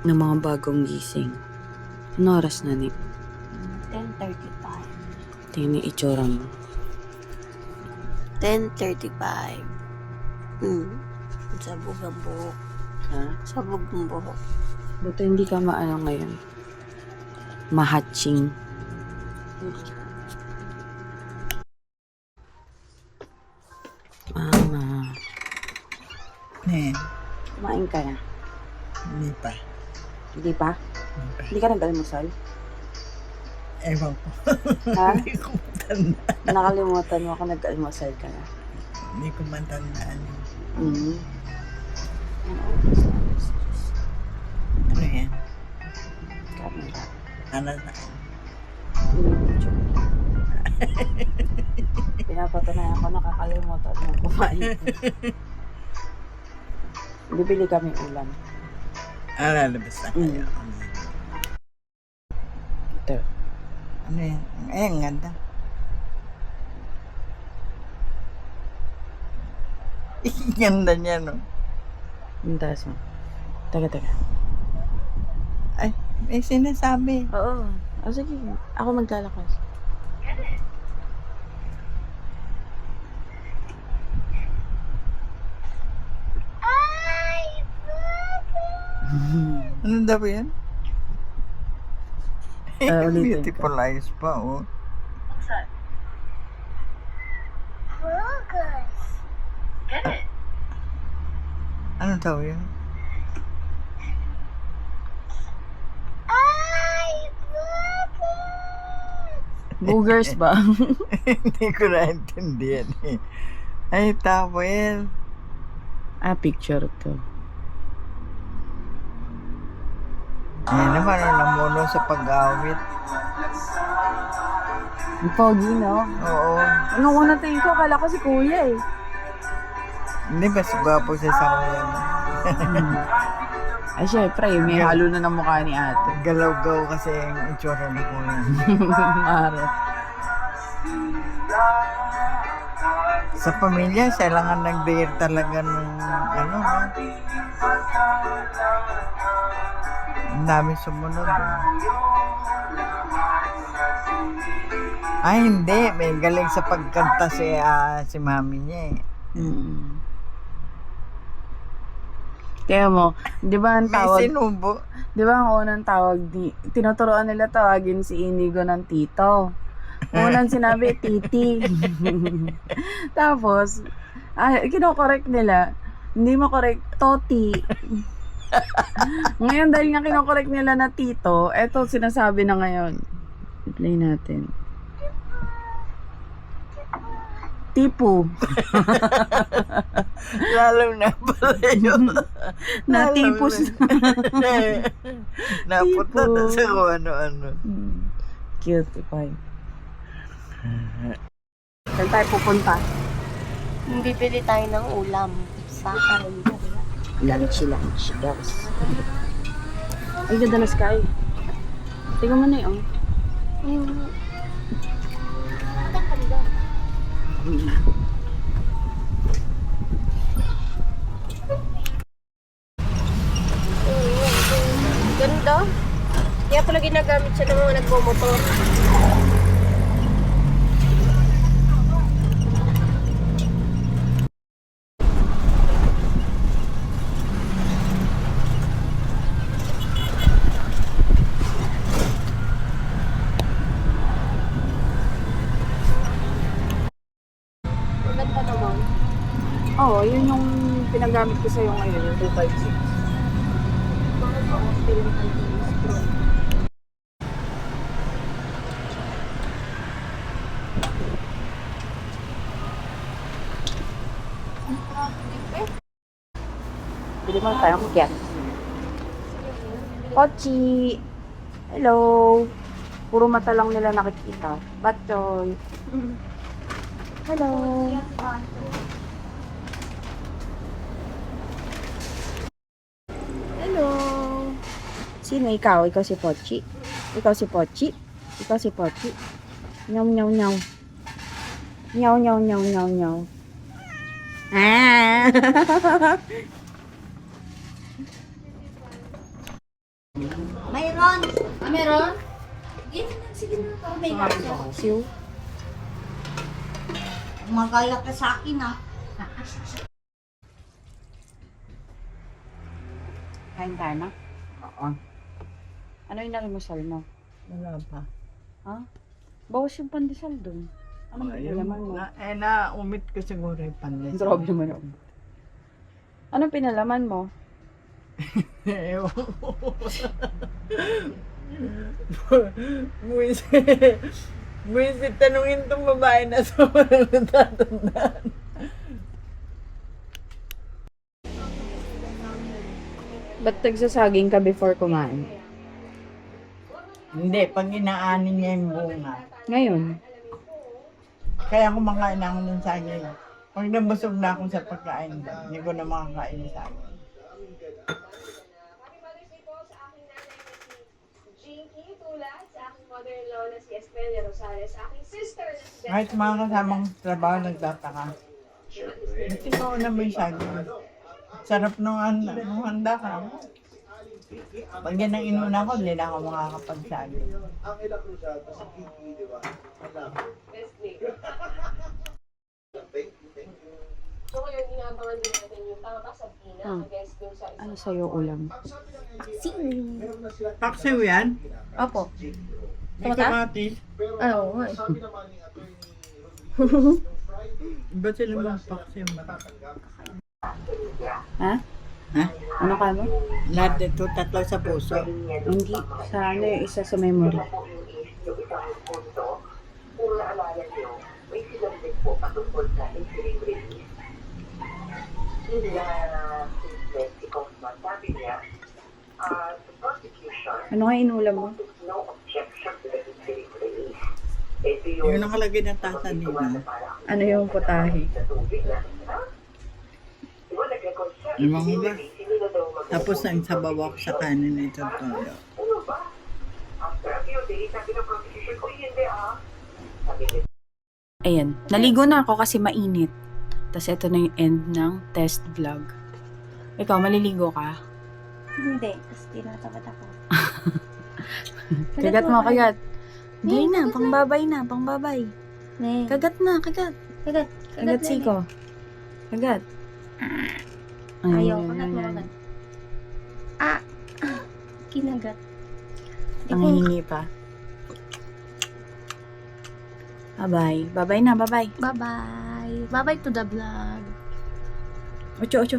ng mga bagong gising. Ano oras na ni? 10:35. Tingnan yung itsura mo. 10:35. Sabog ang buhok. Ha? Sabog ang buhok. Buto hindi ka maano ngayon. Mahatching. Mama. Kumain ka na? Hindi pa. Hindi pa? Hindi ka nag-almusal? Ewan ko. Ha? Hindi ko matandaan. Nakalimutan mo ako nag-almusal ka na. Hindi ko matandaan. Mm-hmm. Ano yan? Camera. Ano na? Video. Pinapatunayan ko nakakalimutan mo kumain. Bibili kami ulam. Lalabas na kayo. Ito. Ano yan? Ay, ang ganda. Ang ganda niya, no? Yung taas mo. Taga. Ay, may sinasabi. Oo. O sige, ako maglalakas. Ano daw yan? Ulitin Beautiful eyes pa, oh. Ano daw yan? Boogers ba? Hindi ko naintindihan eh. Ay, tawel. Picture to. Yan naman ang namuno sa pag-awit. Ang pogi, no? Oo. Nung unang tingin ko, akala ko si Kuya eh. Hindi, mas gwapo siya sa kuya mo. Ay, syempre, may halo na ng mukha ni ate. Galaw-gaw kasi ang itsura na kuya. Mare. Sa pamilya, siya lang ang nag-dare talaga ng ano, no? Ang daming sumunod. Ay, hindi. May galing sa pagkanta si mami niya eh. Kaya mo, di ba ang May tawag, sinubo. di ba ang unang tawag, tinuturoan nila tawagin si Inigo ng tito. Unang sinabi, titi. Tapos, kinokorek nila, hindi mo correct, toti. Ngayon, dahil nga kinokorek nila na tito, eto sinasabi na ngayon. I-play natin. Tipo. Lalo na pala yun. Natipos. Napunta Tipo. na sa kung ano-ano. Cute, fine. Saan tayo pupunta? Bibili tayo ng ulam sa Karinda. Lunch, guys. Ay, ganda na sky. Tingnan mo na yun. Ganda. Kaya pala ginagamit siya ng mga nagmomotor. Ganda naman. Oo, yun yung pinagamit ko sa'yo ngayon, yung 256. Bili mo tayong kyan. Pochi! Hello! Puro mata lang nila nakikita. Batchoy! Hello! Hello! Sino ikaw? Ikaw si Pochi? Ikaw si Pochi? Ikaw si Pochi? Nyaw, nyaw, nyaw. Nyaw, nyaw, nyaw, nyaw, nyaw. Ah! Mayroon! Ah, meron? Sige na. Oh, may Siw. Magalat ka sa akin, ah. Kain tayo na. Oo. Ano yung nalimusal mo? Wala pa. Ha? Bawas yung pandesal dun. Ano yung pinalaman mo? Na-umit ko siguro yung pandesal. Grabe naman ako. Anong pinalaman mo? Ewan ko. Buisit, tanungin tong babae na sa walang natatandaan. Ba't nagsasaging ka before kumain? Hindi, pag inaanin niya yung bunga. Ngayon? Kaya kumakain ako ng saging. Pag nabusog na ako sa pagkain, hindi ko na makakain ng saging. Jinky, tulad sa aking mother-in-law na si Espelia Rosales, aking sister na si Kahit mga kasamang trabaho nagtataka. Kasi ko na may saging. Sarap nung handa ka. Pag yan ang inuna ko, hindi na ako makakapagsaging. So ngayon, inaabangan din natin yung tama ba sa Pina against dun sa Ano sa'yo ulam? Paksiw yan? Opo. May kamatis. Oo, nga. Ba't sila mga paksiw? Ha? Ha? Ano ka mo? Lahat ito, tatlo sa puso. Hindi. Sa ano yung isa sa memory? Ano nga inulam mo? Yung nakalagay ng tasa nila. Ano yung putahe? Limang ba? Tapos ang sabaw ako sa kanin na itong toyo. Ayan. Naligo na ako kasi mainit. Tapos ito na yung end ng test vlog. Ikaw, maliligo ka? Hindi, kasi tinatamad ako. Kagat mo, kagat. Hindi na, pangbabay na, pangbabay. Ne. Kagat na, kagat. Kagat. Kagat siko. Kagat. Ayaw, Ayun, kagat mo ayun. kagat. Ah! Kinagat. Ang hihingi pa. Bye-bye. Bye-bye na, bye-bye. Bye-bye. Bye-bye to the vlog. Ocho, ocho.